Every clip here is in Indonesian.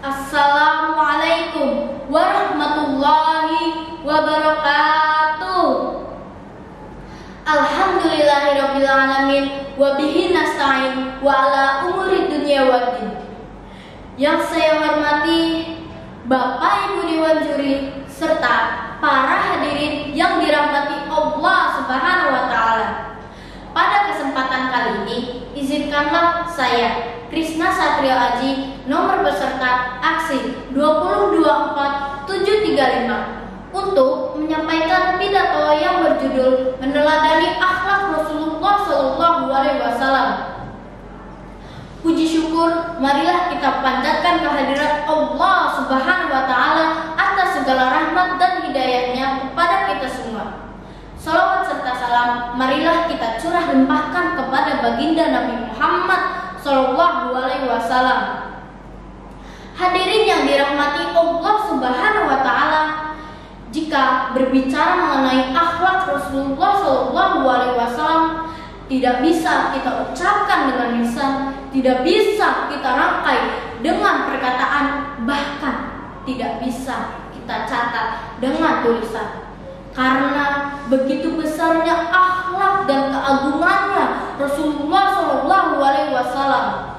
Assalamualaikum warahmatullahi wabarakatuh. Alhamdulillahirabbil alamin wa bihi nasta'in wa ala umuri dunya waddin. Yang saya hormati Bapak Ibu Dewan Juri serta para hadirin yang dirahmati Allah Subhanahu wa taala. Pada kesempatan kali ini, izinkanlah saya Krisna Satrio Aji, nomor peserta aksi 2024735 untuk menyampaikan pidato yang berjudul Meneladani Akhlak Rasulullah SAW. Puji syukur, marilah kita panjatkan kehadirat Allah Subhanahu wa taala atas segala rahmat dan hidayahnya kepada kita semua. Salawat serta salam marilah kita curah limpahkan kepada baginda Nabi Muhammad Sallallahu Alaihi Wasallam. Hadirin yang dirahmati Allah Subhanahu Wa Taala, jika berbicara mengenai akhlak Rasulullah Sallallahu Alaihi Wasallam, tidak bisa kita ucapkan dengan lisan, tidak bisa kita rangkai dengan perkataan, bahkan tidak bisa kita catat dengan tulisan. Karena begitu besarnya akhlak dan keagungannya Rasulullah Shallallahu Alaihi Wasallam.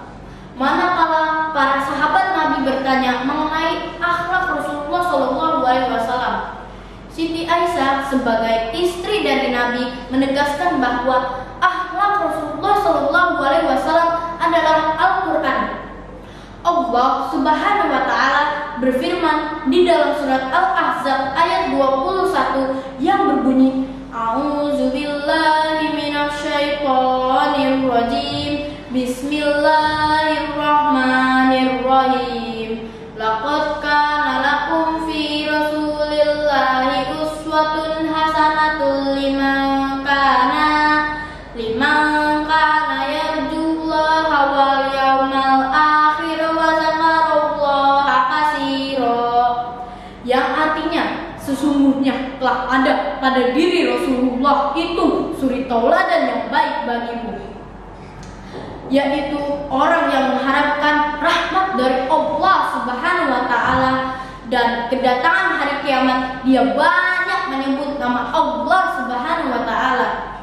Manakala para sahabat Nabi bertanya mengenai akhlak Rasulullah Shallallahu Alaihi Wasallam, Siti Aisyah sebagai istri dari Nabi menegaskan bahwa akhlak Rasulullah Shallallahu Alaihi Wasallam adalah Al-Quran. Allah Subhanahu wa taala berfirman di dalam surat Al-Ahzab ayat 21 yang berbunyi, A'udzubillahi minasyaitonir rajim. Bismillahirrahmanirrahim. Laqad kana lakum fi Rasulillahi uswatun hasanatun liman kana yarjullaha wal yawmal akhir wa dzakarallaha katsira. Yang artinya sesungguhnya telah ada pada diri Rasulullah itu suri tauladan yang baik bagimu, yaitu orang yang mengharapkan rahmat dari Allah Subhanahu wa taala, dan kedatangan hari kiamat dia banyak menyebut nama Allah Subhanahu wa taala.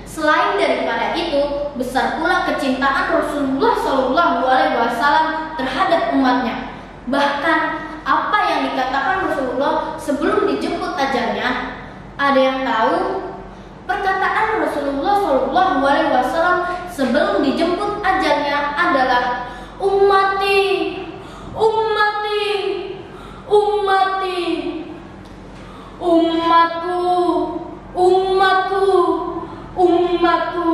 Selain daripada itu, besar pula kecintaan Rasulullah Shallallahu Alaihi Wasallam terhadap umatnya. Bahkan apa yang dikatakan Rasulullah sebelum dijemput ajalnya, ada yang tahu? Perkataan Rasulullah Shallallahu Alaihi Wasallam sebelum dijemput ajalnya adalah ummati, ummati, ummati, umatku, umatku, umatku.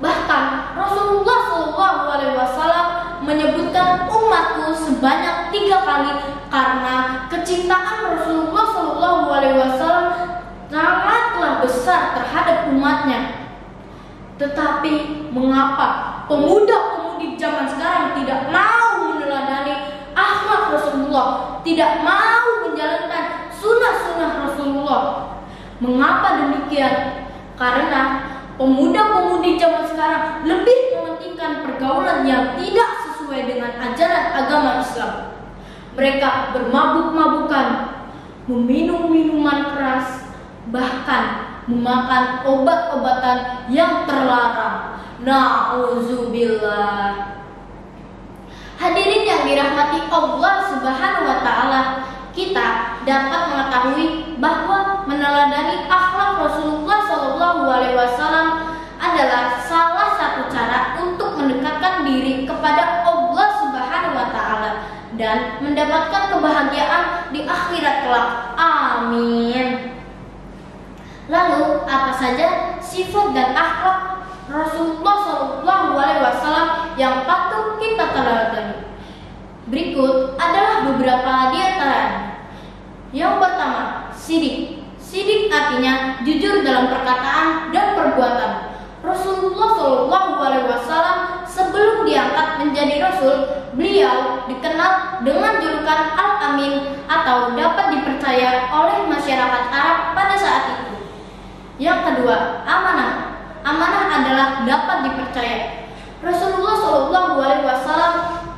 Bahkan Rasulullah Shallallahu Alaihi Wasallam menyebutkan umatku sebanyak 3 kali karena kecintaan Rasulullah Shallallahu Alaihi Wasallam sangatlah besar terhadap umatnya. Tetapi mengapa pemuda-pemudi zaman sekarang tidak mau meneladani akhlak Rasulullah, tidak mau menjalankan sunnah-sunnah Rasulullah? Mengapa demikian? Karena pemuda-pemudi zaman sekarang lebih mementingkan pergaulan yang tidak sesuai dengan ajaran agama Islam. Mereka bermabuk-mabukan, meminum minuman keras, bahkan memakan obat-obatan yang terlarang. Na'udzubillah. Hadirin yang dirahmati Allah Subhanahu wa taala, kita dapat mengetahui bahwa meneladani akhlak Rasulullah Shallallahu Alaihi Wasallam adalah salah satu cara untuk mendekatkan diri kepada Allah Subhanahu wa taala dan mendapatkan kebahagiaan di akhirat kelak. Amin. Lalu apa saja sifat dan akhlak Rasulullah Shallallahu Alaihi Wasallam yang patut kita teladani? Berikut adalah beberapa di antaranya. Yang pertama, sidik. Sidik artinya jujur dalam perkataan dan perbuatan. Rasulullah Shallallahu Alaihi Wasallam sebelum diangkat menjadi Rasul, beliau dikenal dengan julukan Al-Amin atau dapat dipercaya oleh masyarakat Arab pada saat itu. Yang kedua, amanah. Amanah adalah dapat dipercaya. Rasulullah Shallallahu Alaihi Wasallam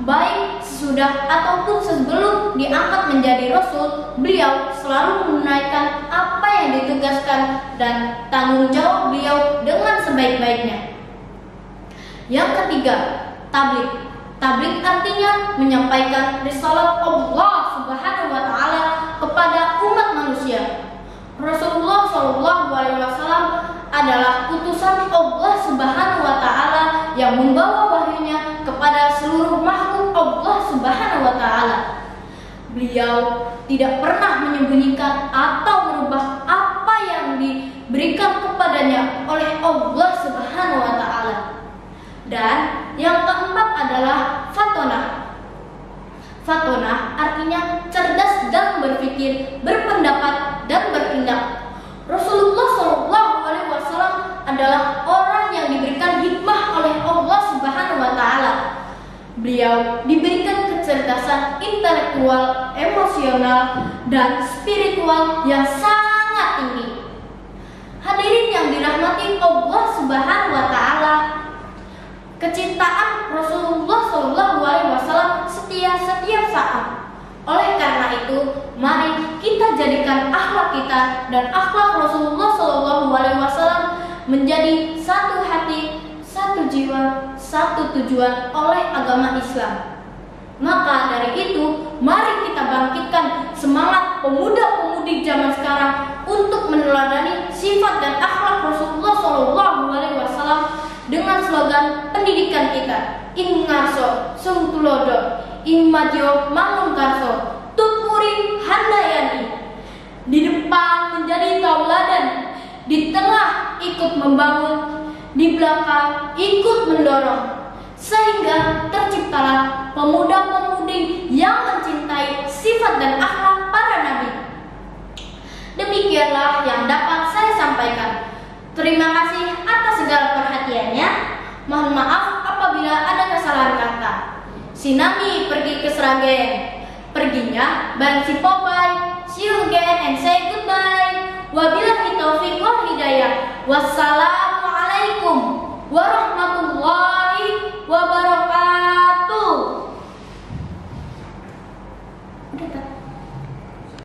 baik sesudah ataupun sebelum diangkat menjadi Rasul, beliau selalu menunaikan apa yang ditugaskan dan tanggung jawab beliau dengan sebaik-baiknya. Yang ketiga, tabligh. Tabligh artinya menyampaikan risalah Allah Subhanahu wa taala kepada umat manusia. Rasulullah SAW adalah utusan Allah Subhanahu wa taala yang membawa wahyunya kepada seluruh makhluk Allah Subhanahu wa taala. Beliau tidak pernah menyembunyikan atau merubah apa yang diberikan kepadanya oleh Allah Subhanahu wa taala. Dan yang keempat adalah fatonah. Fatonah artinya cerdas dan berpikir, berpendapat dan bertindak. Rasulullah SAW adalah orang yang diberikan hikmah oleh Allah Subhanahu wa taala. Beliau diberikan kecerdasan intelektual, emosional, dan spiritual yang sangat tinggi. Hadirin yang dirahmati Allah Subhanahu wa taala, kecintaan Rasulullah SAW setiap saat. Oleh karena itu, mari kita jadikan akhlak kita dan akhlak Rasulullah SAW menjadi satu hati, satu jiwa, satu tujuan oleh agama Islam. Maka dari itu, mari kita bangkitkan semangat pemuda-pemudi zaman sekarang untuk meneladani sifat dan akhlak Rasulullah SAW dengan slogan pendidikan kita, Ingarso Sungtulodo, Imajo Mangunkarso, Tutpuri Handayani. Di depan menjadi tauladan, di tengah ikut membangun, di belakang ikut mendorong, sehingga terciptalah pemuda-pemudi yang mencintai sifat dan akhlak para nabi. Demikianlah yang dapat saya sampaikan. Terima kasih atas segala perhatiannya. Mohon maaf apabila ada kesalahan kata. Si Nami pergi ke Sragen, perginya bareng si Popeye. See you again and say goodbye. Wabillahi taufiq wal hidayah. Wassalamualaikum warahmatullahi